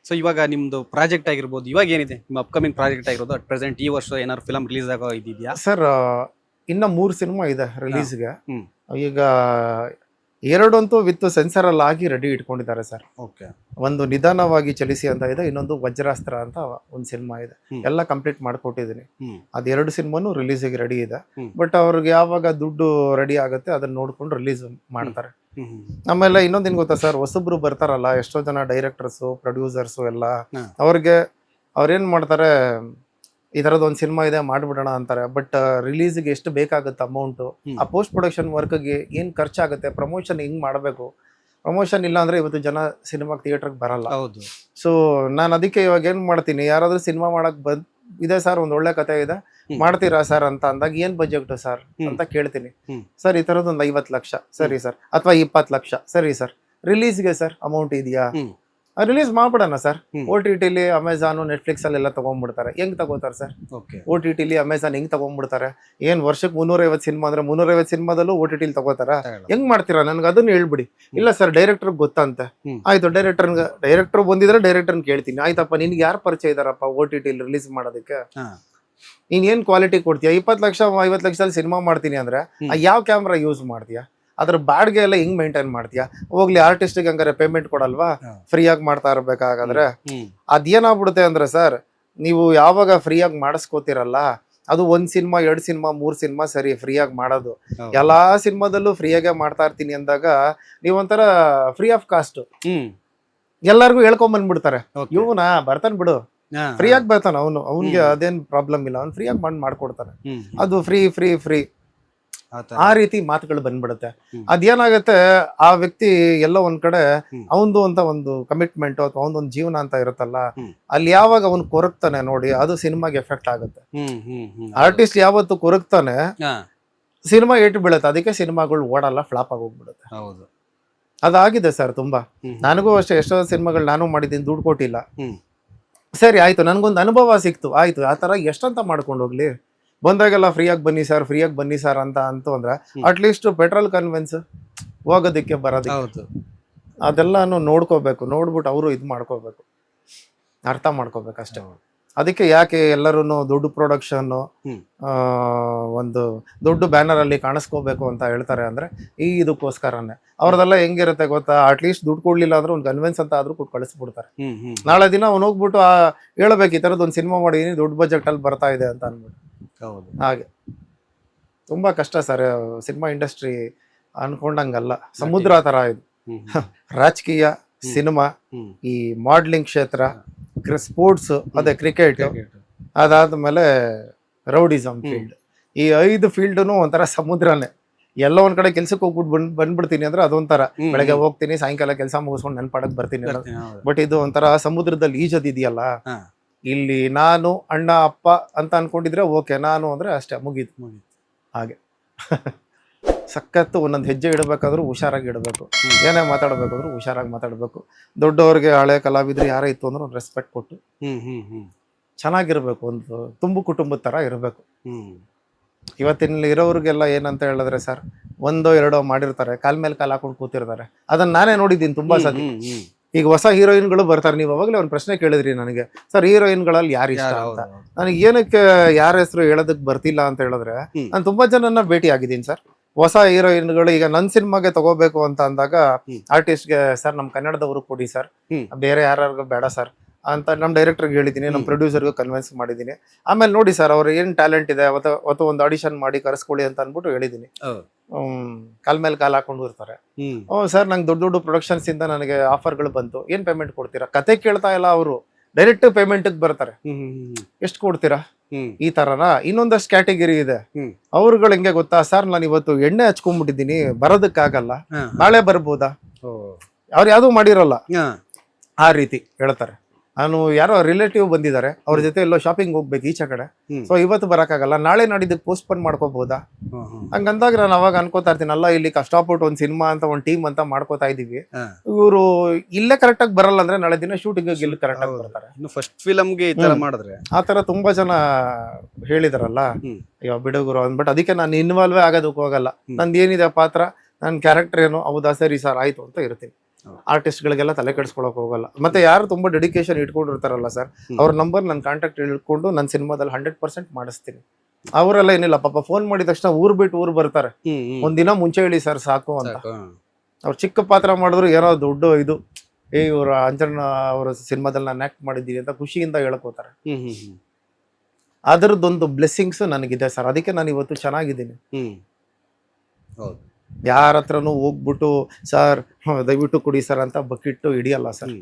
So ಇವಾಗ ನಿಮ್ದು project ಆಗಿರ್ಬೋದು, ಇವಾಗ ಏನಿದೆ ನಿಮ್ಮ ಅಪ್ಕಮಿಂಗ್ ಪ್ರಾಜೆಕ್ಟ್ ಆಗಿರೋದು ಅಟ್ ಪ್ರೆಸೆಂಟ್ ಈ ವರ್ಷ ಏನಾದ್ರು ಫಿಲಮ್ ರಿಲೀಸ್ ಆಗೋ ಇದೆಯಾ? ಸರ್ ಇನ್ನ 3 ಸಿನಿಮಾ ಇದೆ ರಿಲೀಸ್ಗೆ. ಹ್ಮ್. ಈಗ 2 ಅಂತೂ ವಿತ್ ಸೆನ್ಸರ್ ಅಲ್ಲಿ ಆಗಿ ರೆಡಿ ಇಟ್ಕೊಂಡಿದ್ದಾರೆ ಸರ್. ಓಕೆ. ಒಂದು ನಿಧಾನವಾಗಿ ಚಲಿಸಿ ಅಂತ ಇದೆ, ಇನ್ನೊಂದು ವಜ್ರಾಸ್ತ್ರ ಅಂತ ಒಂದು ಸಿನಿಮಾ ಇದೆ. ಹ್ಮ್. ಎಲ್ಲ ಕಂಪ್ಲೀಟ್ ಮಾಡ್ಕೊಟ್ಟಿದ್ದೀನಿ. ಹ್ಮ್. ಅದ್ 2 ಸಿನಿಮಾನು ರಿಲೀಸಿಗೆ ರೆಡಿ ಇದೆ. ಹ್ಮ್. ಬಟ್ ಅವ್ರಿಗೆ ಯಾವಾಗ ದುಡ್ಡು ರೆಡಿ ಆಗುತ್ತೆ ಅದನ್ನ ನೋಡ್ಕೊಂಡು ರಿಲೀಸ್ ಮಾಡ್ತಾರೆ. ಹ್ಮ್. ಹ್ಮ್. ಆಮೇಲೆ ಇನ್ನೊಂದೇನ್ ಗೊತ್ತಾ ಸರ್, ಹೊಸಬ್ರು ಬರ್ತಾರಲ್ಲ, ಎಷ್ಟೋ ಜನ ಡೈರೆಕ್ಟರ್ಸು ಪ್ರೊಡ್ಯೂಸರ್ಸು ಎಲ್ಲ, ಹಾ. ಅವ್ರಿಗೆ ಅವ್ರೇನ್ ಮಾಡ್ತಾರೆ, ಈ ಥರದ್ದು ಒಂದು ಸಿನಿಮಾ ಇದೆ ಮಾಡ್ಬಿಡೋಣ ಅಂತಾರೆ. ಬಟ್ ರಿಲೀಸ್ಗೆ ಎಷ್ಟು ಬೇಕಾಗುತ್ತೆ ಅಮೌಂಟು, ಹ್ಮ್. ಆ ಪೋಸ್ಟ್ ಪ್ರೊಡಕ್ಷನ್ ವರ್ಕ್ಗೆ ಏನು ಖರ್ಚಾಗುತ್ತೆ, ಪ್ರಮೋಷನ್ ಹೆಂಗೆ ಮಾಡಬೇಕು, ಪ್ರಮೋಷನ್ ಇಲ್ಲ ಅಂದರೆ ಇವತ್ತು ಜನ ಸಿನಿಮಾಗೆ ಥಿಯೇಟ್ರಿಗೆ ಬರಲ್ಲ. ಹೌದು. ಸೊ ನಾನು ಅದಕ್ಕೆ ಇವಾಗ ಏನು ಮಾಡ್ತೀನಿ, ಯಾರಾದರೂ ಸಿನಿಮಾ ಮಾಡಕ್ಕೆ ಇದೆ ಸರ್, ಒಂದು ಒಳ್ಳೆ ಕತೆ ಇದೆ, ಹ್ಮ್. ಮಾಡ್ತೀರಾ ಸರ್ ಅಂತ ಅಂದಾಗ ಏನು ಬಜೆಟ್ ಸರ್ ಹ್ಮ್. ಅಂತ ಕೇಳ್ತೀನಿ. ಹ್ಮ್. ಸರ್ ಈ ಥರದ್ದು ಒಂದು 50 ಲಕ್ಷ ಸರಿ ಸರ್, ಅಥವಾ 20 ಲಕ್ಷ ಸರಿ ಸರ್. ರಿಲೀಸ್ಗೆ ಸರ್ ಅಮೌಂಟ್ ಇದೆಯಾ, ಹ್ಮ್. ರಿಲೀಸ್ ಮಾಡ್ಬಿಡೋಣ ಸರ್. ಹ್ಮ್. OTT ಅಮೆಝಾನು ನೆಟ್ಫ್ಲಿಕ್ಸ್ ಅಲ್ಲೆಲ್ಲ ತಗೊಂಡ್ಬಿಡ್ತಾರೆ. ಹೆಂಗ್ ತಗೋತಾರೆ ಸರ್? ಓಕೆ. OTT ಅಮೆಝಾನ್ ಹೆಂಗ್ ತಗೊಂಡ್ಬಿಡ್ತಾರೆ? ಏನ್ ವರ್ಷಕ್ಕೆ 350 ಸಿನಿಮಾ ಅಂದ್ರೆ 350 ಸಿನಿಮಾದಲ್ಲೂ OTT ತಗೋತಾರ? ತಗೊಳ್ಳೋದು. ಹೆಂಗ್ ಮಾಡ್ತೀರಾ? ನನ್ಗೆ ಅದನ್ನ ಹೇಳ್ಬಿಡಿ. ಇಲ್ಲ ಸರ್ ಡೈರೆಕ್ಟರ್ ಗೊತ್ತಂತೆ. ಹ್ಮ್. ಆಯ್ತು, ಡೈರೆಕ್ಟರ್ ಬಂದಿದ್ರೆ ಡೈರೆಕ್ಟರ್ನ ಕೇಳ್ತೀನಿ. ಆಯ್ತಪ್ಪ, ನಿನ್ಗೆ ಯಾರು ಪರಿಚಯ ಇದಾರಪ್ಪ OTT ರಿಲೀಸ್ ಮಾಡೋದಕ್ಕೆ? ಹಾ. ನೀನ್ ಏನ್ ಕ್ವಾಲಿಟಿ ಕೊಡ್ತೀಯ? 20 ಲಕ್ಷ 50 ಲಕ್ಷದಲ್ಲಿ ಸಿನಿಮಾ ಮಾಡ್ತೀನಿ ಅಂದ್ರೆ ಹ್ಮ್. ಯಾವ ಕ್ಯಾಮ್ರಾ ಯೂಸ್ ಮಾಡ್ತೀಯಾ? ಅದ್ರ ಬಾಡ್ಗೆ ಎಲ್ಲ ಹೆಂಗ್ ಮೇಂಟೈನ್ ಮಾಡ್ತೀಯಾ? ಹೋಗ್ಲಿ, ಆರ್ಟಿಸ್ಟ್ಗೆ ಹಂಗಾರೆ ಪೇಮೆಂಟ್ ಕೊಡಲ್ವಾ? ಹಾ. ಫ್ರೀಯಾಗಿ ಮಾಡ್ತಾ ಇರ್ಬೇಕಾಗಾದ್ರೆ ಹ್ಮ್. ಅದೇನಾಗ್ಬಿಡುತ್ತೆ ಅಂದ್ರೆ ಸರ್, ನೀವು ಯಾವಾಗ ಫ್ರೀಯಾಗಿ ಮಾಡಿಸ್ಕೋತಿರಲ್ಲ, ಅದು 1 ಸಿನಿಮಾ 2 ಸಿನಿಮಾ 3 ಸಿನಿಮಾ ಸರಿ ಫ್ರೀಯಾಗಿ ಮಾಡೋದು. ಹೌದು. ಎಲ್ಲಾ ಸಿನಿಮಾದಲ್ಲೂ ಫ್ರೀಯಾಗೆ ಮಾಡ್ತಾ ಇರ್ತೀನಿ ಅಂದಾಗ ನೀವೊಂಥರ ಫ್ರೀ ಆಫ್ ಕಾಸ್ಟ್ ಹ್ಮ್. ಎಲ್ಲಾರ್ಗು ಹೇಳ್ಕೊಂಡ್ ಬಂದ್ಬಿಡ್ತಾರೆ. ಓಕೆ. ಇವನ ಬರ್ತಾನೆ ಬಿಡು, ಹಾ. ಫ್ರೀಯಾಗಿ ಬರ್ತಾನ ಅವ್ನಿಗೆ ಹ್ಮ್. ಅದೇನ್ ಪ್ರಾಬ್ಲಮ್ ಇಲ್ಲ, ಅವ್ನು ಫ್ರೀಯಾಗಿ ಮಾಡ್ಕೊಡ್ತಾನೆ. ಹ್ಮ್. ಅದು ಫ್ರೀ ಆ ಥರ. ಆ ರೀತಿ ಮಾತುಗಳು ಬಂದ್ಬಿಡುತ್ತೆ. ಹ್ಮ್. ಅದೇನಾಗುತ್ತೆ, ಆ ವ್ಯಕ್ತಿ ಎಲ್ಲೋ ಒಂದ್ ಕಡೆ ಹ್ಮ್. ಅವಂದು ಅಂತ ಒಂದು ಕಮಿಟ್ಮೆಂಟ್ ಅಥವಾ ಅವನದೊಂದು ಜೀವನ ಅಂತ ಇರುತ್ತಲ್ಲ, ಹ್ಮ್. ಅಲ್ಲಿ ಯಾವಾಗ ಅವನು ಕೊರಗ್ತಾನೆ ನೋಡಿ, ಅದು ಸಿನಿಮಾಗೆ ಎಫೆಕ್ಟ್ ಆಗುತ್ತೆ. ಹ್ಮ್. ಹ್ಮ್. ಹ್ಮ್. ಆರ್ಟಿಸ್ಟ್ ಯಾವತ್ತು ಕೊರಗ್ತಾನೆ, ಹಾ. ಸಿನಿಮಾ ಏಟು ಬೀಳುತ್ತೆ. ಅದಕ್ಕೆ ಸಿನಿಮಾಗಳು ಓಡಲ್ಲ, ಫ್ಲಾಪ್ ಆಗಿ ಹೋಗ್ಬಿಡುತ್ತೆ. ಹೌದು. ಅದಾಗಿದೆ ಸರ್ ತುಂಬಾ. ಹ್ಮ್. ನನಗೂ ಅಷ್ಟೇ, ಎಷ್ಟೋ ಸಿನಿಮಾಗಳು ನಾನು ಮಾಡಿದ್ದೀನಿ, ದುಡ್ಡು ಕೊಟ್ಟಿಲ್ಲ. ಹ್ಮ್. ಸರಿ ಆಯ್ತು, ನನ್ಗೊಂದು ಅನುಭವ ಸಿಕ್ತು, ಆಯ್ತು. ಆ ತರ ಎಷ್ಟಂತ ಮಾಡ್ಕೊಂಡು ಹೋಗ್ಲಿ, ಬಂದಾಗೆಲ್ಲ ಫ್ರೀಯಾಗಿ ಬನ್ನಿ ಸರ್ ಅಂತ ಅಂದ್ರೆ ಹ್ಮ್. ಅಟ್ಲೀಸ್ಟ್ ಪೆಟ್ರೋಲ್ ಕನ್ವೆನ್ಸ್ ಹೋಗೋದಕ್ಕೆ ಬರೋದಕ್ಕೆ ಹೌದು. ಅದೆಲ್ಲಾನು ನೋಡ್ಕೋಬೇಕು. ನೋಡ್ಬಿಟ್ಟು ಅವರು ಇದು ಮಾಡ್ಕೋಬೇಕು, ಅರ್ಥ ಮಾಡ್ಕೋಬೇಕು ಅಷ್ಟೇ. ಹೌದು. ಅದಕ್ಕೆ ಯಾಕೆ ಎಲ್ಲರೂ ದೊಡ್ಡ ಪ್ರೊಡಕ್ಷನ್ನು, ಹ್ಮ್. ಒಂದು ದೊಡ್ಡ ಬ್ಯಾನರ್ ಅಲ್ಲಿ ಕಾಣಿಸ್ಕೋಬೇಕು ಅಂತ ಹೇಳ್ತಾರೆ ಅಂದ್ರೆ ಇದಕ್ಕೋಸ್ಕರನೇ. ಅವ್ರದೆಲ್ಲ ಹೆಂಗಿರುತ್ತೆ ಗೊತ್ತಾ, ಅಟ್ಲೀಸ್ಟ್ ದುಡ್ಡು ಕೊಡ್ಲಿಲ್ಲ ಅಂದ್ರೆ ಒಂದು ಕನ್ವೆನ್ಸ್ ಅಂತ ಆದ್ರೂ ಕೊಟ್ಟು ಕಳಿಸ್ಬಿಡ್ತಾರೆ. ಹ್ಮ್. ಹ್ಮ್. ನಾಳೆ ದಿನ ಅವ್ನು ಹೋಗ್ಬಿಟ್ಟು ಹೇಳ್ಬೇಕು, ಈ ಥರದ್ದು ಒಂದು ಸಿನಿಮಾ ಮಾಡಿದೀನಿ, ದೊಡ್ಡ ಬಜೆಟ್ ಅಲ್ಲಿ ಬರ್ತಾ ಇದೆ ಅಂತ ಅನ್ಬಿಟ್ಟು. ಹೌದು. ಹಾಗೆ ತುಂಬಾ ಕಷ್ಟ ಸರ್ ಸಿನಿಮಾ ಇಂಡಸ್ಟ್ರಿ, ಅನ್ಕೊಂಡಂಗಲ್ಲ. ಸಮುದ್ರ ತರ ಇದು. ಹ್ಮ್. ರಾಜಕೀಯ, ಸಿನಿಮಾ, ಹ್ಮ್. ಈ ಮಾಡ್ಲಿಂಗ್ ಕ್ಷೇತ್ರ, ಸ್ಪೋರ್ಟ್ಸ್, ಅದೇ ಕ್ರಿಕೆಟ್, ಅದಾದ್ಮೇಲೆ ರೌಡಿಸಮ್ ಫೀಲ್ಡ್, ಈ 5 ಫೀಲ್ಡ್ನು ಒಂಥರ ಸಮುದ್ರನೇ. ಎಲ್ಲ ಒಂದ್ ಕಡೆ ಕೆಲ್ಸಕ್ಕೆ ಹೋಗ್ಬಿಟ್ಟು ಬಂದ್ಬಿಡ್ತೀನಿ ಅಂದ್ರೆ ಅದೊಂಥರ, ಹ್ಮ್. ಬೆಳಗ್ಗೆ ಹೋಗ್ತೀನಿ, ಸಾಯಂಕಾಲ ಕೆಲಸ ಮುಗಿಸ್ಕೊಂಡು ನನ್ನ ಪಾಡಕ್ ಬರ್ತೀನಿ. ಬರ್ತೀನಿ, ಹೌದು. ಬಟ್ ಇದು ಒಂಥರ ಸಮುದ್ರದಲ್ಲಿ ಈಜೋದಿದೆಯಲ್ಲ, ಹಾ. ಇಲ್ಲಿ ನಾನು ಅಣ್ಣ ಅಪ್ಪ ಅಂತ ಅನ್ಕೊಂಡಿದ್ರೆ ಓಕೆ, ನಾನು ಅಂದ್ರೆ ಅಷ್ಟೇ, ಮುಗೀತು. ಮುಗೀತು. ಹಾಗೆ ಸಖತ್ತು. ಒಂದೊಂದು ಹೆಜ್ಜೆ ಇಡಬೇಕಾದ್ರೂ ಹುಷಾರಾಗಿ ಇಡಬೇಕು, ಹ್ಮ್. ಏನೇ ಮಾತಾಡ್ಬೇಕಾದ್ರೂ ಹುಷಾರಾಗಿ ಮಾತಾಡಬೇಕು. ದೊಡ್ಡವ್ರಿಗೆ, ಹಳೆ ಕಲಾವಿದ್ರು ಯಾರೇ ಇತ್ತು ಅಂದ್ರೆ ಒಂದು ರೆಸ್ಪೆಕ್ಟ್ ಕೊಟ್ಟು ಹ್ಮ್. ಹ್ಮ್. ಹ್ಮ್. ಚೆನ್ನಾಗಿರ್ಬೇಕು, ಒಂದು ತುಂಬು ಕುಟುಂಬದ ಥರ ಇರಬೇಕು. ಹ್ಮ್. ಇವತ್ತಿನಲ್ಲಿ ಇರೋರಿಗೆಲ್ಲ ಏನಂತ ಹೇಳಿದ್ರೆ ಸರ್, 1-2 ಮಾಡಿರ್ತಾರೆ, ಕಾಲ್ ಮೇಲೆ ಕಾಲು ಹಾಕೊಂಡು ಕೂತಿರ್ತಾರೆ. ಅದನ್ನ ನಾನೇ ನೋಡಿದ್ದೀನಿ ತುಂಬಾ ಸತಿ. ಹ್ಮ್. ಹ್ಮ್. ಈಗ ಹೊಸ ಹೀರೋಯಿನ್ಗಳು ಬರ್ತಾರೆ, ನೀವು ಅವಾಗಲೇ ಒಂದು ಪ್ರಶ್ನೆ ಕೇಳಿದ್ರಿ ನನಗೆ, ಸರ್ ಹೀರೋಯಿನ್ಗಳಲ್ಲಿ ಯಾರು ಇಷ್ಟ ಯಾರು? ಅಂತ. ಹೌದು, ಹೌದು. ನನಗೆ ಏನಕ್ಕೆ ಯಾರ ಹೆಸರು ಹೇಳೋದಕ್ಕೆ ಬರ್ತಿಲ್ಲ ಅಂತ ಹೇಳಿದ್ರೆ, ಹ್ಮ್. ನಾನು ತುಂಬಾ ಜನನ್ನ ಭೇಟಿ ಆಗಿದ್ದೀನಿ ಸರ್. ಹೊಸ ಹೀರೋಯಿನ್ಗಳು ಈಗ ನನ್ನ ಸಿನಿಮಾಗೆ ತಗೋಬೇಕು ಅಂತ ಅಂದಾಗ ಹ್ಮ್. ಆರ್ಟಿಸ್ಟ್ಗೆ, ಸರ್ ನಮ್ಮ ಕನ್ನಡದವರು ಕೊಡಿ ಸರ್, ಹ್ಮ್. ಬೇರೆ ಯಾರಿಗೂ ಬೇಡ ಸರ್ ಅಂತ ನಮ್ಮ ಡೈರೆಕ್ಟರ್ಗೆ ಹೇಳಿದ್ದೀನಿ, ನಮ್ಮ ಹ್ಮ್. ಪ್ರೊಡ್ಯೂಸರ್ಗೂ ಕನ್ವಿನ್ಸ್ ಮಾಡಿದ್ದೀನಿ. ಆಮೇಲೆ ನೋಡಿ ಸರ್, ಅವ್ರು ಏನು ಟ್ಯಾಲೆಂಟ್ ಇದೆ ಅವತ್ತು ಒಂದು ಆಡಿಷನ್ ಮಾಡಿ ಕರೆಸ್ಕೊಳ್ಳಿ ಅಂತ ಅಂದ್ಬಿಟ್ಟು ಹೇಳಿದ್ದೀನಿ. ಹೌದು. ಕಾಲ್ ಮೇಲೆ ಕಾಲು ಹಾಕೊಂಡು ಇರ್ತಾರೆ. ಹ್ಮ್. ಸರ್ ನಂಗೆ ದೊಡ್ಡ ಪ್ರೊಡಕ್ಷನ್ಸ್ ಇಂದ ನನಗೆ ಆಫರ್ಗಳು ಬಂತು, ಏನು ಪೇಮೆಂಟ್ ಕೊಡ್ತೀರಾ? ಕತೆ ಕೇಳ್ತಾ ಇಲ್ಲ, ಅವರು ಡೈರೆಕ್ಟ್ ಪೇಮೆಂಟ್ಗೆ ಬರ್ತಾರೆ. ಹ್ಮ್. ಹ್ಮ್. ಎಷ್ಟು ಕೊಡ್ತೀರಾ? ಹ್ಮ್. ಈ ತರನಾ? ಇನ್ನೊಂದಷ್ಟು ಕ್ಯಾಟಗಿರಿ ಇದೆ. ಹ್ಮ್. ಅವ್ರುಗಳು ಹೆಂಗೆ ಗೊತ್ತಾ, ಸರ್ ನಾನು ಇವತ್ತು ಎಣ್ಣೆ ಹಚ್ಕೊಂಡ್ಬಿಟ್ಟಿದ್ದೀನಿ, ಬರೋದಕ್ಕಾಗಲ್ಲ, ಹಾ. ನಾಳೆ ಬರ್ಬೋದಾ? ಓ. ಅವ್ರು ಯಾವ್ದು ಮಾಡಿರಲ್ಲ, ಹಾ. ಆ ರೀತಿ ಹೇಳ್ತಾರೆ. ನಾನು ಯಾರೋ ರಿಲೇಟಿವ್ ಬಂದಿದ್ದಾರೆ, ಅವ್ರ ಜೊತೆ ಎಲ್ಲೋ ಶಾಪಿಂಗ್ ಹೋಗ್ಬೇಕು ಈಚೆ ಕಡೆ, ಹ್ಮ್. ಸೊ ಇವತ್ತು ಬರೋಕ್ಕಾಗಲ್ಲ, ನಾಳೆ ನಾಡಿದ್ದಕ್ಕೆ ಪೋಸ್ಟ್ಪೋನ್ ಮಾಡ್ಕೋಬಹುದಾ? ಹ್ಮ್. ಹ್ಮ್. ಹಂಗಂದಾಗ ನಾನು ಅವಾಗ ಅನ್ಕೋತಾ ಇರ್ತೀನಿ, ಅಲ್ಲ ಇಲ್ಲಿ ಕಷ್ಟಪಟ್ಟು ಒಂದು ಸಿನಿಮಾ ಅಂತ ಒಂದು ಟೀಮ್ ಅಂತ ಮಾಡ್ಕೋತಾ ಇದೀವಿ, ಹಾ. ಇವರು ಇಲ್ಲೇ ಕರೆಕ್ಟಾಗಿ ಬರಲ್ಲ ಅಂದ್ರೆ ನಾಳೆ ದಿನ ಶೂಟಿಂಗ್ ಇಲ್ಲಿ ಕರೆಕ್ಟಾಗಿ ಬರ್ತಾರೆ. ಇನ್ನು ಫಸ್ಟ್ ಫಿಲಮ್ಗೆ ಈ ತರ ಹ್ಮ್. ಮಾಡಿದ್ರೆ ಆ ತರ ತುಂಬಾ ಜನ ಹೇಳಿದಾರಲ್ಲ, ಹ್ಮ್. ಅಯ್ಯೋ ಬಿಡುಗರು ಅಂದ್ಬಿಟ್ಟು ಅದಕ್ಕೆ ನಾನು ಇನ್ವಾಲ್ವೇ ಆಗೋದಕ್ಕೆ ಹೋಗಲ್ಲ. ಹ್ಮ್. ನಂದು ಏನಿದೆ ಪಾತ್ರ, ನನ್ನ ಕ್ಯಾರೆಕ್ಟರ್ ಏನು, ಹೌದಾ ಸರಿ ಸರ್ ಆಯ್ತು ಅಂತ ಇರ್ತೀನಿ. ಆರ್ಟಿಸ್ಟ್ಗಳಿಗೆಲ್ಲ ತಲೆ ಕೆಡಿಸ್ಕೊಳಕ್ ಹೋಗಲ್ಲ. ಮತ್ತೆ ಯಾರು ತುಂಬಾ ಡೆಡಿಕೇಶನ್ ಇಟ್ಕೊಂಡಿರ್ತಾರಲ್ಲ ಸರ್, ಅವ್ರ ನಂಬರ್ ನನ್ನ ಕಾಂಟ್ಯಾಕ್ಟ್ ಇಟ್ಕೊಂಡು ನನ್ನ ಸಿನಿಮಾದಲ್ಲಿ 100% ಮಾಡಿಸ್ತೀನಿ. ಅವರೆಲ್ಲ ಏನಿಲ್ಲ ಪಾಪ, ಫೋನ್ ಮಾಡಿದ ತಕ್ಷಣ ಊರ್ ಬಿಟ್ಟು ಊರ್ ಬರ್ತಾರೆ, ಒಂದಿನ ಮುಂಚೆ ಹೇಳಿ ಸರ್ ಸಾಕು ಅಂತ. ಅವ್ರು ಚಿಕ್ಕ ಪಾತ್ರ ಮಾಡಿದ್ರು ಏನೋ ದೊಡ್ಡ ಇದು, ಇವ್ರ ಅಂಜಣ್ಣ ಅವರ ಸಿನಿಮಾದಲ್ಲಿ ನಾನು ಆಕ್ಟ್ ಮಾಡಿದ್ದೀನಿ ಅಂತ ಖುಷಿಯಿಂದ ಹೇಳ್ಕೋತಾರೆ. ಅದರದ್ದೊಂದು ಬ್ಲೆಸ್ಸಿಂಗ್ಸ್ ನನಗಿದೆ ಸರ್, ಅದಕ್ಕೆ ನಾನು ಇವತ್ತು ಚೆನ್ನಾಗಿದ್ದೀನಿ. ಯಾರ ಹತ್ರನೂ ಹೋಗ್ಬಿಟ್ಟು ಸರ್ ದಯವಿಟ್ಟು ಕೊಡಿ ಸರ್ ಅಂತ ಬಕೆಟ್ ಹಿಡಿಯಲ್ಲ ಸರ್.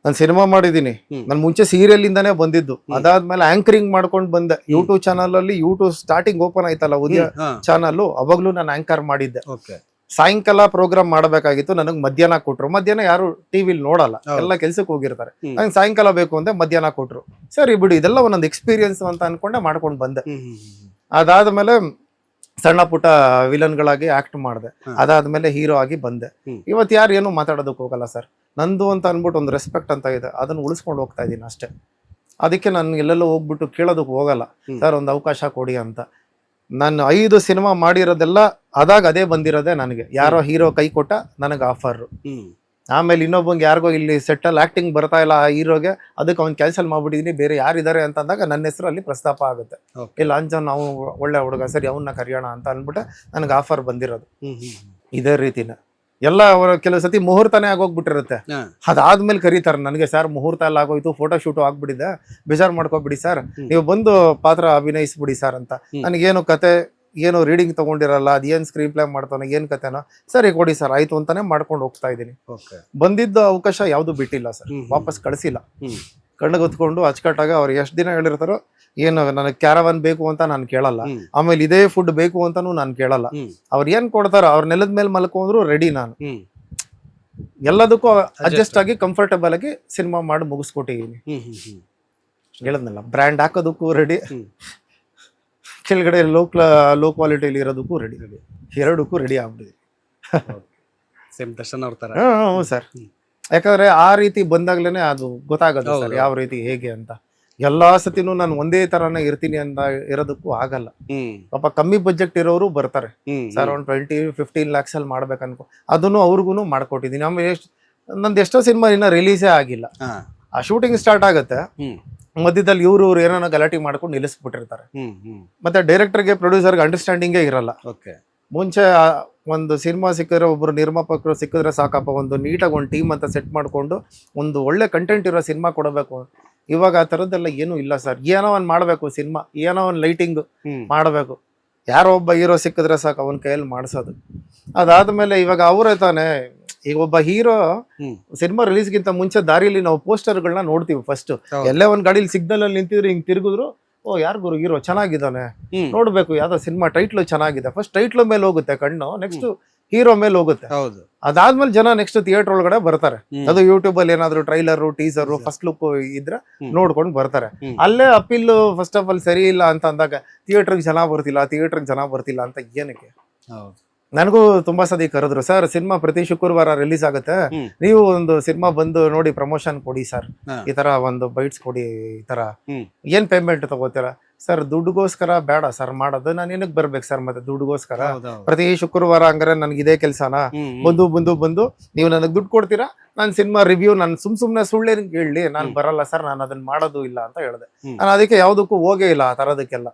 ನಾನು ಸಿನಿಮಾ ಮಾಡಿದ್ದೀನಿ, ನಾನು ಮುಂಚೆ ಸೀರಿಯಲ್ ಇಂದಾನೇ ಬಂದಿದ್ದು, ಅದಾದ್ಮೇಲೆ ಆಂಕರಿಂಗ್ ಮಾಡ್ಕೊಂಡು ಬಂದೆ. ಯೂಟ್ಯೂಬ್ ಚಾನಲ್ ಅಲ್ಲಿ ಯೂಟ್ಯೂಬ್ ಸ್ಟಾರ್ಟಿಂಗ್ ಓಪನ್ ಆಯ್ತಲ್ಲ ಉದಯ ಚಾನಲ್, ಅವಾಗ್ಲೂ ನಾನು ಆಂಕರ್ ಮಾಡಿದ್ದೆ. ಸಾಯಂಕಾಲ ಪ್ರೋಗ್ರಾಮ್ ಮಾಡಬೇಕಾಗಿತ್ತು, ನನಗೆ ಮಧ್ಯಾಹ್ನ ಕೊಟ್ರು. ಮಧ್ಯಾಹ್ನ ಯಾರು ಟಿವಿಲಿ ನೋಡಲ್ಲ, ಎಲ್ಲ ಕೆಲ್ಸಕ್ಕೆ ಹೋಗಿರ್ತಾರೆ. ನಂಗೆ ಸಾಯಂಕಾಲ ಬೇಕು ಅಂದ್ರೆ ಮಧ್ಯಾಹ್ನ ಕೊಟ್ರು. ಸರಿ ಬಿಡು, ಇದೆಲ್ಲ ಒಂದೊಂದು ಎಕ್ಸ್ಪೀರಿಯನ್ಸ್ ಅಂತ ಅನ್ಕೊಂಡೆ ಮಾಡ್ಕೊಂಡು ಬಂದೆ. ಅದಾದ್ಮೇಲೆ ಸಣ್ಣ ಪುಟ್ಟ ವಿಲನ್ಗಳಾಗಿ ಆಕ್ಟ್ ಮಾಡಿದೆ. ಅದಾದ್ಮೇಲೆ ಹೀರೋ ಆಗಿ ಬಂದೆ. ಇವತ್ತು ಯಾರು ಏನು ಮಾತಾಡೋದಕ್ಕೆ ಹೋಗಲ್ಲ ಸರ್. ನಂದು ಅಂತ ಅನ್ಬಿಟ್ಟು ಒಂದು ರೆಸ್ಪೆಕ್ಟ್ ಅಂತ ಇದೆ, ಅದನ್ನ ಉಳಿಸ್ಕೊಂಡು ಹೋಗ್ತಾ ಇದ್ದೀನಿ ಅಷ್ಟೇ. ಅದಕ್ಕೆ ನಾನು ಎಲ್ಲೆಲ್ಲೋ ಹೋಗ್ಬಿಟ್ಟು ಕೇಳೋದಕ್ಕೆ ಹೋಗಲ್ಲ, ಸರ್ ಒಂದು ಅವಕಾಶ ಕೊಡಿ ಅಂತ. ನಾನು 5 ಸಿನಿಮಾ ಮಾಡಿರೋದೆಲ್ಲ ಅದಾಗ ಅದೇ ಬಂದಿರೋದೆ ನನಗೆ. ಯಾರೋ ಹೀರೋ ಕೈ ಕೊಟ್ಟ ನನಗೆ ಆಫರ್, ಆಮೇಲೆ ಇನ್ನೊಬ್ಬಂಗೆ ಯಾರಿಗೋ ಇಲ್ಲಿ ಸೆಟ್ಟಲ್ ಆಕ್ಟಿಂಗ್ ಬರ್ತಾ ಇಲ್ಲ ಆ ಹೀರೋಗೆ, ಅದಕ್ಕೆ ಅವ್ನು ಕ್ಯಾನ್ಸಲ್ ಮಾಡ್ಬಿಟ್ಟಿದೀನಿ, ಬೇರೆ ಯಾರಿದ್ದಾರೆ ಅಂತ ಅಂದಾಗ ನನ್ನ ಹೆಸರು ಅಲ್ಲಿ ಪ್ರಸ್ತಾಪ ಆಗುತ್ತೆ. ಇಲ್ಲ ಅಂಜನ್ ನಾವು ಒಳ್ಳೆ ಹುಡುಗ, ಸರಿ ಅವನ್ನ ಕರೆಯೋಣ ಅಂತ ಅಂದ್ಬಿಟ್ಟೆ ನನಗೆ ಆಫರ್ ಬಂದಿರೋದು. ಇದೇ ರೀತಿನ ಎಲ್ಲ ಅವರ ಕೆಲವು ಸತಿ ಮುಹೂರ್ತನೇ ಆಗೋಗ್ಬಿಟ್ಟಿರುತ್ತೆ. ಅದಾದ್ಮೇಲೆ ಕರೀತಾರೆ ನನಗೆ, ಸರ್ ಮುಹೂರ್ತ ಎಲ್ಲ ಆಗೋಯ್ತು, ಫೋಟೋ ಶೂಟು ಆಗ್ಬಿಟ್ಟಿದೆ, ಬೇಜಾರು ಮಾಡ್ಕೊಬಿಡಿ ಸರ್, ನೀವು ಬಂದು ಪಾತ್ರ ಅಭಿನಯಿಸ್ಬಿಡಿ ಸರ್ ಅಂತ. ನನಗೇನು ಕತೆ ಏನು ರೀಡಿಂಗ್ ತಗೊಂಡಿರಲ್ಲ, ಅದೇನು ಸ್ಕ್ರೀನ್ ಪ್ಲೇ ಮಾಡ್ತಾನೆ, ಏನ್ ಕತೆನೋ, ಸರಿ ಕೊಡಿ ಸರ್ ಆಯ್ತು ಅಂತಾನೆ ಮಾಡ್ಕೊಂಡು ಹೋಗ್ತಾ ಇದ್ದೀನಿ. ಬಂದಿದ್ದ ಅವಕಾಶ ಯಾವ್ದು ಬಿಟ್ಟಿಲ್ಲ ಸರ್, ವಾಪಸ್ ಕಳಿಸಿಲ್ಲ. ಕಣ್ಣಿಗೆ ಹೊತ್ಕೊಂಡು ಅಚ್ಚುಕಟ್ಟಾಗ ಅವ್ರು ಎಷ್ಟು ದಿನ ಹೇಳಿರ್ತಾರೋ, ಏನು ನನಗೆ ಕ್ಯಾರವನ್ ಬೇಕು ಅಂತ ನಾನು ಕೇಳಲ್ಲ, ಆಮೇಲೆ ಇದೇ ಫುಡ್ ಬೇಕು ಅಂತಾನು ನಾನು ಕೇಳಲ್ಲ. ಅವ್ರು ಏನ್ ಕೊಡ್ತಾರೋ ಅವ್ರ ನೆಲದ ಮೇಲೆ ಮಲ್ಕೊಂಡ್ರು ರೆಡಿ. ನಾನು ಎಲ್ಲದಕ್ಕೂ ಅಡ್ಜಸ್ಟ್ ಆಗಿ ಕಂಫರ್ಟಬಲ್ ಆಗಿ ಸಿನಿಮಾ ಮಾಡಿ ಮುಗಿಸ್ಕೊಟ್ಟಿದ್ದೀನಿ. ಹೇಳದ್ನಲ್ಲ, ಬ್ರ್ಯಾಂಡ್ ಹಾಕೋದಕ್ಕೂ ರೆಡಿ, ಕೆಳಗಡೆ ಲೋ ಕ್ವಾಲಿಟಿಲಿ ಇರೋದಕ್ಕೂ ರೆಡಿ, ಎರಡಕ್ಕೂ ರೆಡಿ ಆಗ್ಬಿಟ್ಟಿದೆ. ಸೇಮ್ ದರ್ಶನ್ ಅವ್ರ ತರ. ಹ್ಞೂ ಸರ್, ಯಾಕಂದ್ರೆ ಆ ರೀತಿ ಬಂದಾಗ್ಲೇನೆ ಅದು ಗೊತ್ತಾಗೋದು ಸರ್ ಯಾವ ರೀತಿ ಹೇಗೆ ಅಂತ. ಎಲ್ಲಾ ಸತಿನೂ ನಾನು ಒಂದೇ ತರಾನೇ ಇರ್ತೀನಿ ಅಂತ ಇರೋದಕ್ಕೂ ಆಗಲ್ಲ. ಪಾಪ ಕಮ್ಮಿ ಬಜೆಟ್ ಇರೋರು ಬರ್ತಾರೆ ಸರ್, ಒಂದು 20-15 lakhs ಅಲ್ಲಿ ಮಾಡ್ಬೇಕು ಅನ್ಕೊ, ಅದನ್ನು ಅವ್ರಿಗೂ ಮಾಡ್ಕೊಟ್ಟಿದ್ದೀನಿ. ಆಮೇಲೆ ನಂದು ಎಷ್ಟೋ ಸಿನಿಮಾ ಇನ್ನ ರಿಲೀಸೇ ಆಗಿಲ್ಲ. ಆ ಶೂಟಿಂಗ್ ಸ್ಟಾರ್ಟ್ ಆಗುತ್ತೆ, ಮಧ್ಯದಲ್ಲಿ ಇವ್ರು ಏನಾನ ಗಲಾಟೆ ಮಾಡ್ಕೊಂಡು ನಿಲ್ಲಿಸ್ಬಿಟ್ಟಿರ್ತಾರೆ. ಮತ್ತೆ ಡೈರೆಕ್ಟರ್ಗೆ ಪ್ರೊಡ್ಯೂಸರ್ಗೆ ಅಂಡರ್ಸ್ಟ್ಯಾಂಡಿಂಗೇ ಇರಲ್ಲ. ಮುಂಚೆ ಒಂದು ಸಿನಿಮಾ ಸಿಕ್ಕಿದ್ರೆ, ಒಬ್ರು ನಿರ್ಮಾಪಕರು ಸಿಕ್ಕಿದ್ರೆ ಸಾಕಪ್ಪ, ಒಂದು ನೀಟಾಗಿ ಒಂದು ಟೀಮ್ ಅಂತ ಸೆಟ್ ಮಾಡ್ಕೊಂಡು ಒಂದು ಒಳ್ಳೆ ಕಂಟೆಂಟ್ ಇರೋ ಸಿನಿಮಾ ಕೊಡಬೇಕು. ಇವಾಗ ಆ ಥರದ್ದೆಲ್ಲ ಏನೂ ಇಲ್ಲ ಸರ್. ಏನೋ ಒಂದು ಮಾಡಬೇಕು ಸಿನಿಮಾ, ಏನೋ ಒಂದು ಲೈಟಿಂಗ್ ಮಾಡಬೇಕು, ಯಾರೋ ಒಬ್ಬ ಹೀರೋ ಸಿಕ್ಕಿದ್ರೆ ಸಾಕು ಅವನ ಕೈಯಲ್ಲಿ ಮಾಡಿಸೋದು. ಅದಾದ್ಮೇಲೆ ಇವಾಗ ಅವರೇ ತಾನೆ, ಈಗ ಒಬ್ಬ ಹೀರೋ ಸಿನಿಮಾ ರಿಲೀಸ್ಗಿಂತ ಮುಂಚೆ ದಾರಿಯಲ್ಲಿ ನಾವು ಪೋಸ್ಟರ್ಗಳನ್ನ ನೋಡ್ತೀವಿ. ಫಸ್ಟ್ ಎಲ್ಲೇ ಒಂದ್ ಗಾಡಿಲಿ ಸಿಗ್ನಲ್ ಅಲ್ಲಿ ನಿಂತಿದ್ರೆ ಹಿಂಗ್ ತಿರುಗಿದ್ರು, ಓ ಯಾರು ಗುರು ಹೀರೋ ಚೆನ್ನಾಗಿದ್ದಾನೆ ನೋಡ್ಬೇಕು, ಯಾವ್ದೋ ಸಿನಿಮಾ ಟೈಟ್ಲು ಚೆನ್ನಾಗಿದೆ, ಫಸ್ಟ್ ಟೈಟ್ಲ್ ಮೇಲೆ ಹೋಗುತ್ತೆ ಕಣ್ಣು, ನೆಕ್ಸ್ಟ್ ಹೀರೋ ಮೇಲೆ ಹೋಗುತ್ತೆ. ಅದಾದ್ಮೇಲೆ ಜನ ನೆಕ್ಸ್ಟ್ ಥಿಯೇಟರ್ ಒಳಗಡೆ ಬರ್ತಾರೆ. ಅದು ಯೂಟ್ಯೂಬ್ ಅಲ್ಲಿ ಏನಾದ್ರು ಟ್ರೈಲರ್, ಟೀಸರ್, ಫಸ್ಟ್ ಲುಕ್ ಇದ್ರೆ ನೋಡ್ಕೊಂಡು ಬರ್ತಾರೆ. ಅಲ್ಲೇ ಅಪೀಲ್ ಫಸ್ಟ್ ಆಫ್ ಆಲ್ ಸರಿ ಇಲ್ಲ ಅಂತ ಅಂದಾಗ ಥಿಯೇಟರ್ಗೆ ಜನ ಬರ್ತಿಲ್ಲ ಅಂತ ಏನಕ್ಕೆ? ನನಗೂ ತುಂಬಾ ಸತಿ ಕರೆದ್ರು, ಸರ್ ಸಿನಿಮಾ ಪ್ರತಿ ಶುಕ್ರವಾರ ರಿಲೀಸ್ ಆಗುತ್ತೆ, ನೀವು ಒಂದು ಸಿನಿಮಾ ಬಂದು ನೋಡಿ ಪ್ರಮೋಷನ್ ಕೊಡಿ ಸರ್, ಈ ತರ ಒಂದು ಬೈಟ್ಸ್ ಕೊಡಿ, ಈ ತರ ಏನ್ ಪೇಮೆಂಟ್ ತಗೋತೀರಾ? ಸರ್ ದುಡ್ಡುಗೋಸ್ಕರ ಬೇಡ ಸರ್ ಮಾಡೋದು, ನಾನು ಏನಕ್ಕೆ ಬರ್ಬೇಕು ಸರ್ ಮತ್ತೆ ದುಡ್ಡುಗೋಸ್ಕರ? ಪ್ರತಿ ಶುಕ್ರವಾರ ಹಂಗಾರೆ ನನ್ಗೆ ಇದೇ ಕೆಲ್ಸನ? ಬಂದು ನೀವು ನನಗೆ ದುಡ್ಡು ಕೊಡ್ತೀರಾ, ನಾನು ಸಿನಿಮಾ ರಿವ್ಯೂ ನಾನು ಸುಮ್ನೆ ಸುಳ್ಳೇ ಹೇಳಿ ನಾನು ಬರಲ್ಲ ಸರ್, ನಾನು ಅದನ್ನ ಮಾಡೋದು ಇಲ್ಲ ಅಂತ ಹೇಳಿದೆ. ನಾನು ಅದಕ್ಕೆ ಯಾವ್ದಕ್ಕೂ ಹೋಗೇ ಇಲ್ಲ ಆ ತರದಕ್ಕೆಲ್ಲ.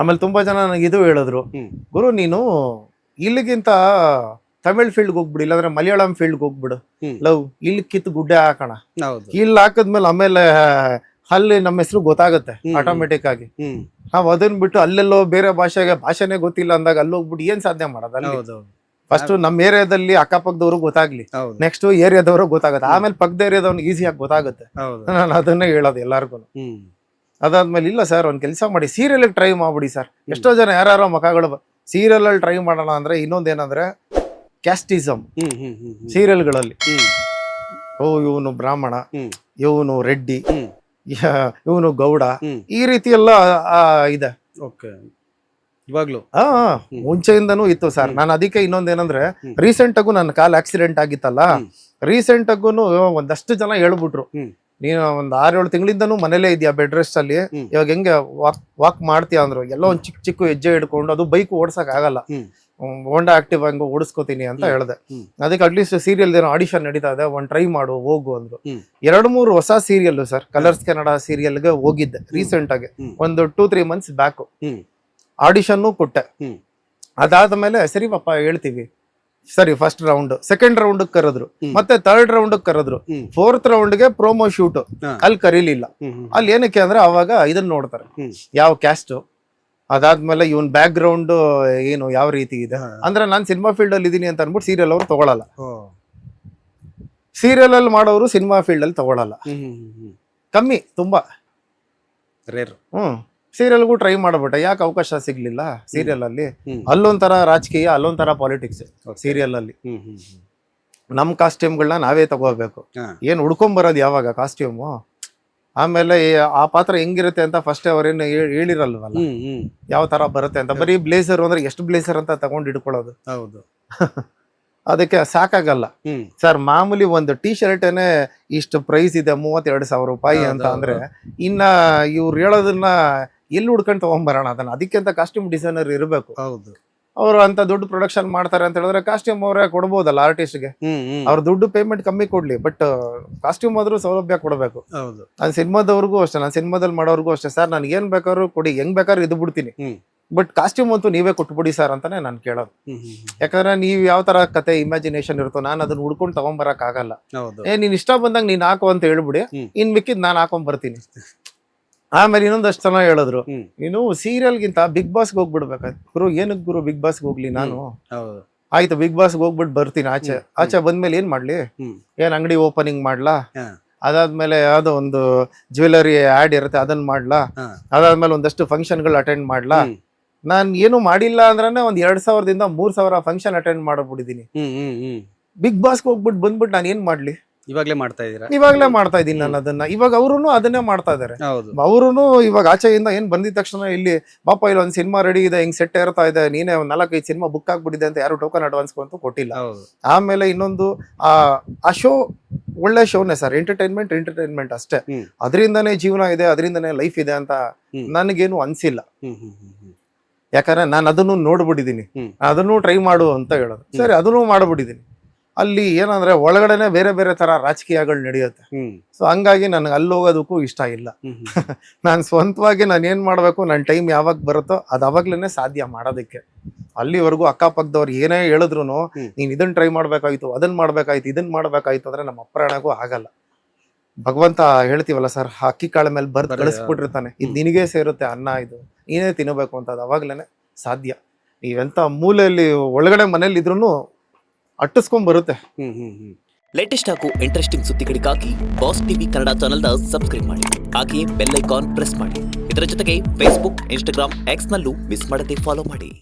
ಆಮೇಲೆ ತುಂಬಾ ಜನ ನನಗೆ ಇದು ಹೇಳಿದ್ರು, ಗುರು ನೀನು ಇಲ್ಲಿಗಿಂತ ತಮಿಳ್ ಫೀಲ್ಡ್ ಹೋಗ್ಬಿಡು, ಇಲ್ಲಾಂದ್ರೆ ಮಲಯಾಳಂ ಫೀಲ್ಡ್ ಹೋಗ್ಬಿಡು, ಲವ್ ಇಲ್ಲಿ ಕಿತ್ತು ಗುಡ್ಡೆ ಹಾಕೋಣ, ಇಲ್ಲಿ ಹಾಕದ್ಮೇಲೆ ಆಮೇಲೆ ಅಲ್ಲಿ ನಮ್ಮ ಹೆಸರು ಗೊತ್ತಾಗುತ್ತೆ ಆಟೋಮೆಟಿಕ್ ಆಗಿ. ನಾವ್ ಅದನ್ನ ಬಿಟ್ಟು ಅಲ್ಲೆಲ್ಲೋ ಬೇರೆ ಭಾಷೆನೇ ಗೊತ್ತಿಲ್ಲ ಅಂದಾಗ ಅಲ್ಲಿ ಹೋಗ್ಬಿಟ್ಟು ಏನ್ ಸಾಧನೆ ಮಾಡೋದು? ಅಲ್ಲಿ ಫಸ್ಟ್ ನಮ್ಮ ಏರಿಯಾದಲ್ಲಿ ಅಕ್ಕಪಕ್ಕದವ್ರು ಗೊತ್ತಾಗ್ಲಿ, ನೆಕ್ಸ್ಟ್ ಏರಿಯಾದವ್ರು ಗೊತ್ತಾಗುತ್ತೆ, ಆಮೇಲೆ ಪಕ್ಕದ ಏರಿಯಾದವ್ನಿಗೆ ಈಸಿಯಾಗಿ ಗೊತ್ತಾಗುತ್ತೆ. ನಾನು ಅದನ್ನೇ ಹೇಳೋದು ಎಲ್ಲಾರ್ಗು. ಅದಾದ್ಮೇಲೆ ಇಲ್ಲ ಸರ್ ಒಂದ್ ಕೆಲಸ ಮಾಡಿ, ಸೀರಿಯಲ್ ಟ್ರೈ ಮಾಡ್ಬಿಡಿ ಸರ್. ಎಷ್ಟೋ ಜನ ಯಾರೋ ಮಖಗಳು ಸೀರಿಯಲ್ ಅಲ್ಲಿ ಟ್ರೈ ಮಾಡೋಣ ಅಂದ್ರೆ ಇನ್ನೊಂದೇನಂದ್ರೆ ಕ್ಯಾಸ್ಟಿಸಮ್ ಸೀರಿಯಲ್ಗಳಲ್ಲಿ. ಓ ಇವನು ಬ್ರಾಹ್ಮಣ, ಇವನು ರೆಡ್ಡಿ, ಇವನು ಗೌಡ, ಈ ರೀತಿ ಎಲ್ಲ ಇದೆ ಇವಾಗ್ಲೂ. ಮುಂಚೆಯಿಂದನೂ ಇತ್ತು ಸರ್. ನಾನು ಅದಕ್ಕೆ ಇನ್ನೊಂದೇನಂದ್ರೆ, ರೀಸೆಂಟ್ ಆಗು ನನ್ನ ಕಾಲ್ ಆಕ್ಸಿಡೆಂಟ್ ಆಗಿತ್ತಲ್ಲ, ರೀಸೆಂಟ್ ಆಗು ಒಂದಷ್ಟು ಜನ ಹೇಳ್ಬಿಟ್ರು, ನೀನು ಒಂದ್ 6-7 ತಿಂಗಳಿಂದನೂ ಮನೇಲೇ ಇದೆಯಾ ಬೆಡ್ ರೆಸ್ಟ್ ಅಲ್ಲಿ, ಇವಾಗ ಹೆಂಗೆ ವಾಕ್ ಮಾಡ್ತೀಯ ಅಂದ್ರು. ಎಲ್ಲ ಒಂದ್ ಚಿಕ್ಕ ಹೆಜ್ಜೆ ಹಿಡ್ಕೊಂಡು, ಅದು ಬೈಕ್ ಓಡ್ಸಕ್ ಆಗಲ್ಲ, ಹೋಂಡಾ ಆಕ್ಟಿವ್ ಹಂಗ ಓಡಿಸ್ಕೋತೀನಿ ಅಂತ ಹೇಳ್ದೆ. ಅದಕ್ಕೆ ಅಟ್ಲೀಸ್ಟ್ ಸೀರಿಯಲ್ ಏನೋ ಆಡಿಷನ್ ನಡೀತಾ ಇದೆ, ಒಂದ್ ಟ್ರೈ ಮಾಡು ಹೋಗು ಅಂದ್ರು. 2-3 ಹೊಸ ಸೀರಿಯಲ್ ಸರ್, ಕಲರ್ಸ್ ಕನ್ನಡ ಸೀರಿಯಲ್ಗೆ ಹೋಗಿದ್ದೆ ರೀಸೆಂಟ್ ಆಗಿ, ಒಂದು 2-3 ಮಂತ್ಸ್ ಬ್ಯಾಕ್. ಆಡಿಷನ್ನು ಕೊಟ್ಟೆ. ಅದಾದ್ಮೇಲೆ ಸರಿ ಪಾಪ ಹೇಳ್ತೀವಿ, ಸರಿ ಫಸ್ಟ್ ರೌಂಡ್, ಸೆಕೆಂಡ್ ರೌಂಡ್ ಕರೆದ್ರು, ಮತ್ತೆ ಥರ್ಡ್ ರೌಂಡ್ ಕರೆದ್ರು, 4th ರೌಂಡ್ಗೆ ಪ್ರೋಮೋ ಶೂಟ್ ಅಲ್ಲಿ ಕರೀಲಿಲ್ಲ. ಅಲ್ಲಿ ಏನಕ್ಕೆ ಅಂದ್ರೆ ಅವಾಗ ಇದನ್ನ ನೋಡ್ತಾರೆ, ಯಾವ ಕ್ಯಾಸ್ಟ್, ಅದಾದ್ಮೇಲೆ ಇವನ್ ಬ್ಯಾಕ್ ಗ್ರೌಂಡ್ ಏನು ಯಾವ ರೀತಿ ಇದೆ. ಅಂದ್ರೆ ನಾನ್ ಸಿನಿಮಾ ಫೀಲ್ಡ್ ಅಲ್ಲಿ ಇದೀನಿ ಅಂತ ಅನ್ಬಿಟ್ಟು ಸೀರಿಯಲ್ ಅವ್ರು ತಗೊಳಲ್ಲ, ಸೀರಿಯಲ್ ಅಲ್ಲಿ ಮಾಡೋರು ಸಿನಿಮಾ ಫೀಲ್ಡ್ ಅಲ್ಲಿ ತಗೊಳಲ್ಲ, ಕಮ್ಮಿ, ತುಂಬಾ ರೇರ್. ಸೀರಿಯಲ್ಗೂ ಟ್ರೈ ಮಾಡ್ಬಿಟ್ಟೆ, ಯಾಕೆ ಅವಕಾಶ ಸಿಗ್ಲಿಲ್ಲ ಸೀರಿಯಲ್ ಅಲ್ಲಿ. ಅಲ್ಲೊಂಥರ ರಾಜಕೀಯ, ಅಲ್ಲೊಂಥರ ಪಾಲಿಟಿಕ್ಸ್ ಸೀರಿಯಲ್ ಅಲ್ಲಿ. ನಮ್ ಕಾಸ್ಟ್ಯೂಮ್ಗಳನ್ನ ನಾವೇ ತಗೋಬೇಕು, ಏನ್ ಹುಡ್ಕೊಂಬರೋದು ಯಾವಾಗ ಕಾಸ್ಟ್ಯೂಮು. ಆಮೇಲೆ ಆ ಪಾತ್ರ ಹೆಂಗಿರುತ್ತೆ ಅಂತ ಫಸ್ಟ್ ಅವ್ರೇನು ಹೇಳಿರಲ್ವಲ್ಲ ಯಾವ ತರ ಬರುತ್ತೆ ಅಂತ. ಬರೀ ಬ್ಲೇಸರ್ ಅಂದ್ರೆ ಎಷ್ಟು ಬ್ಲೇಸರ್ ಅಂತ ತಗೊಂಡು ಇಟ್ಕೊಳ್ಳೋದು, ಹೌದು. ಅದಕ್ಕೆ ಸಾಕಾಗಲ್ಲ ಸರ್. ಮಾಮೂಲಿ ಒಂದು ಟೀ ಶರ್ಟೇನೆ ಇಷ್ಟು ಪ್ರೈಸ್ ಇದೆ, 32,000 ರೂಪಾಯಿ ಅಂತ ಅಂದ್ರೆ ಇನ್ನ ಇವ್ರು ಹೇಳೋದನ್ನ ಎಲ್ಲಿ ಹುಡ್ಕೊಂಡು ತಗೊಂಡ್ಬರೋಣ ಅದನ್ನ. ಅದಕ್ಕೆ ಅಂತ ಕಾಸ್ಟ್ಯೂಮ್ ಡಿಸೈನರ್ ಇರಬೇಕು. ಹೌದು, ಅವರು ಅಂತ ದುಡ್ಡು ಪ್ರೊಡಕ್ಷನ್ ಮಾಡ್ತಾರೆ ಅಂತ ಹೇಳಿದ್ರೆ ಕಾಸ್ಟ್ಯೂಮ್ ಅವರೇ ಕೊಡ್ಬೋದಲ್ಲ ಆರ್ಟಿಸ್ಟ್ಗೆ. ಅವ್ರ ದುಡ್ಡು ಪೇಮೆಂಟ್ ಕಮ್ಮಿ ಕೊಡ್ಲಿ, ಬಟ್ ಕಾಸ್ಟ್ಯೂಮ್ ಆದ್ರೂ ಸೌಲಭ್ಯ ಕೊಡಬೇಕು. ನಾನು ಸಿನಿಮಾದವ್ರಿಗೂ ಅಷ್ಟೇ, ನಾನು ಸಿನಿಮಾದಲ್ಲಿ ಮಾಡೋರ್ಗೂ ಅಷ್ಟೇ, ಸರ್ ನನ್ಗೆ ಏನ್ ಬೇಕಾದ್ರು ಕೊಡಿ, ಹೆಂಗ್ ಬೇಕಾದ್ರು ಇದು ಬಿಡ್ತೀನಿ, ಬಟ್ ಕಾಸ್ಟ್ಯೂಮ್ ಅಂತೂ ನೀವೇ ಕೊಟ್ಬಿಡಿ ಸರ್ ಅಂತಾನೆ ನಾನು ಕೇಳೋದು. ಯಾಕಂದ್ರೆ ನೀವ್ ಯಾವ ತರ ಕತೆ ಇಮ್ಯಾಜಿನೇಷನ್ ಇರುತ್ತೋ ನಾನು ಅದನ್ನ ಹುಡ್ಕೊಂಡು ತಗೊಂಡ್ಬರಕ್ ಆಗಲ್ಲ. ನೀನ್ ಇಷ್ಟ ಬಂದಾಗ ನೀನ್ ಹಾಕು ಅಂತ ಹೇಳ್ಬಿಡಿ, ಇನ್ ಮಿಕ್ಕಿದ್ ನಾನ್ ಹಾಕೊಂಡ್ ಬರ್ತೀನಿ. ಆಮೇಲೆ ಇನ್ನೊಂದಷ್ಟು ಜನ ಹೇಳಿದ್ರು, ನೀನು ಸೀರಿಯಲ್ಗಿಂತ ಬಿಗ್ ಬಾಸ್ಗೆ ಹೋಗ್ಬಿಡ್ಬೇಕಾಯ್ತು. ಗುರು ಏನಕ್ ಗುರು ಬಿಗ್ ಬಾಸ್ಗೆ ಹೋಗ್ಲಿ ನಾನು? ಆಯ್ತು ಬಿಗ್ ಬಾಸ್ಗೆ ಹೋಗ್ಬಿಟ್ಟು ಬರ್ತೀನಿ. ಆಚೆ ಬಂದ್ಮೇಲೆ ಏನ್ ಮಾಡ್ಲಿ? ಏನ್ ಅಂಗಡಿ ಓಪನಿಂಗ್ ಮಾಡ್ಲಾ? ಅದಾದ್ಮೇಲೆ ಯಾವ್ದೋ ಒಂದು ಜ್ಯುವೆಲರಿ ಆಡ್ ಇರುತ್ತೆ ಅದನ್ನ ಮಾಡ್ಲಾ? ಅದಾದ್ಮೇಲೆ ಒಂದಷ್ಟು ಫಂಕ್ಷನ್ಗಳು ಅಟೆಂಡ್ ಮಾಡ್ಲಾ? ನಾನ್ ಏನು ಮಾಡಿಲ್ಲ ಅಂದ್ರೆ ಒಂದ್ 2,000ದಿಂದ 3,000 ಫಂಕ್ಷನ್ ಅಟೆಂಡ್ ಮಾಡ್ಬಿಟ್ಟಿದೀನಿ. ಬಿಗ್ ಬಾಸ್ಗೆ ಹೋಗ್ಬಿಟ್ಟು ಬಂದ್ಬಿಟ್ಟು ನಾನು ಏನ್ ಮಾಡ್ಲಿ? ಇವಾಗ್ಲೇ ಮಾಡ್ತಾ ಇದೀರಾ? ಇವಾಗ್ಲೇ ಮಾಡ್ತಾ ಇದೀನಿ ನಾನು ಅದನ್ನ. ಇವಾಗ ಅವ್ರು ಅದನ್ನೇ ಮಾಡ್ತಾ ಇದಾರೆ. ಅವ್ರು ಇವಾಗ ಆಚೆಯಿಂದ ಏನ್ ಬಂದಿದ ತಕ್ಷಣ ಇಲ್ಲಿ ಪಾಪ ಇಲ್ಲಿ ಒಂದ್ ಸಿನಿಮಾ ರೆಡಿ ಇದೆ, ಹಿಂಗ್ ಸೆಟ್ ಇರ್ತಾ ಇದೆ, ನೀನೇ ಒಂದ್ 4-5 ಸಿನಿಮಾ ಬುಕ್ ಆಗ್ಬಿಟ್ಟಿದೆ ಅಂತ ಯಾರು ಟೋಕನ್ ಅಡ್ವಾನ್ಸ್ ಅಂತೂ ಕೊಟ್ಟಿಲ್ಲ. ಆಮೇಲೆ ಇನ್ನೊಂದು ಆ ಶೋ ಒಳ್ಳೆ ಶೋನೇ ಸರ್, ಎಂಟರ್ಟೈನ್ಮೆಂಟ್ ಅಷ್ಟೇ. ಅದರಿಂದನೇ ಜೀವನ ಇದೆ, ಅದರಿಂದನೇ ಲೈಫ್ ಇದೆ ಅಂತ ನನಗೇನು ಅನ್ಸಿಲ್ಲ. ಯಾಕಂದ್ರೆ ನಾನು ಅದನ್ನು ನೋಡ್ಬಿಟ್ಟಿದೀನಿ, ಅದನ್ನು ಟ್ರೈ ಮಾಡು ಅಂತ ಹೇಳೋದು. ಸರಿ ಅದನ್ನು ಮಾಡ್ಬಿಟ್ಟಿದೀನಿ. ಅಲ್ಲಿ ಏನಂದ್ರೆ ಒಳಗಡೆನೆ ಬೇರೆ ಬೇರೆ ತರ ರಾಜಕೀಯಗಳು ನಡೆಯುತ್ತೆ. ಸೊ ಹಂಗಾಗಿ ನನಗೆ ಅಲ್ಲಿ ಹೋಗೋದಕ್ಕೂ ಇಷ್ಟ ಇಲ್ಲ. ನಾನು ಸ್ವಂತವಾಗಿ ನಾನು ಏನ್ ಮಾಡ್ಬೇಕು, ನನ್ನ ಟೈಮ್ ಯಾವಾಗ ಬರುತ್ತೋ ಅದು ಅವಾಗ್ಲೇನೆ ಸಾಧ್ಯ ಮಾಡೋದಕ್ಕೆ. ಅಲ್ಲಿವರೆಗೂ ಅಕ್ಕಪಕ್ಕದವ್ರು ಏನೇ ಹೇಳಿದ್ರು ನೀನ್ ಇದನ್ನ ಟ್ರೈ ಮಾಡ್ಬೇಕಾಯ್ತು, ಅದನ್ನ ಮಾಡ್ಬೇಕಾಯ್ತು, ಇದನ್ನ ಮಾಡ್ಬೇಕಾಯ್ತು ಅಂದ್ರೆ ನಮ್ಮ ಅಪ್ರಾಣಗೂ ಆಗಲ್ಲ. ಭಗವಂತ ಹೇಳ್ತೀವಲ್ಲ ಸರ್, ಅಕ್ಕಿ ಕಾಳ ಮೇಲೆ ಬರ್ದು ಕಳಿಸ್ಬಿಟ್ಟಿರ್ತಾನೆ, ಇದು ನಿನಗೆ ಸೇರುತ್ತೆ ಅನ್ನ, ಇದು ನೀನೇ ತಿನ್ನಬೇಕು ಅಂತ. ಅದು ಅವಾಗ್ಲೇನೆ ಸಾಧ್ಯ. ನೀವೆಂತ ಮೂಲೆಯಲ್ಲಿ ಒಳಗಡೆ ಮನೇಲಿ ಇದ್ರೂ ಅಟ್ಟಿಸ್ಕೊಂಡ್ ಬರುತ್ತೆ. ಲೇಟೆಸ್ಟ್ ಹಾಗೂ ಇಂಟ್ರೆಸ್ಟಿಂಗ್ ಸುದ್ದಿಗಳಿಗಾಗಿ ಬಾಸ್ ಟಿವಿ ಕನ್ನಡ ಚಾನೆಲ್ನ ಸಬ್ಸ್ಕ್ರೈಬ್ ಮಾಡಿ, ಹಾಗೆಯೇ ಬೆಲ್ ಐಕಾನ್ ಪ್ರೆಸ್ ಮಾಡಿ. ಇದರ ಜೊತೆಗೆ ಫೇಸ್ಬುಕ್, ಇನ್ಸ್ಟಾಗ್ರಾಮ್, ಎಕ್ಸ್ ನಲ್ಲೂ ಮಿಸ್ ಮಾಡದೆ ಫಾಲೋ ಮಾಡಿ.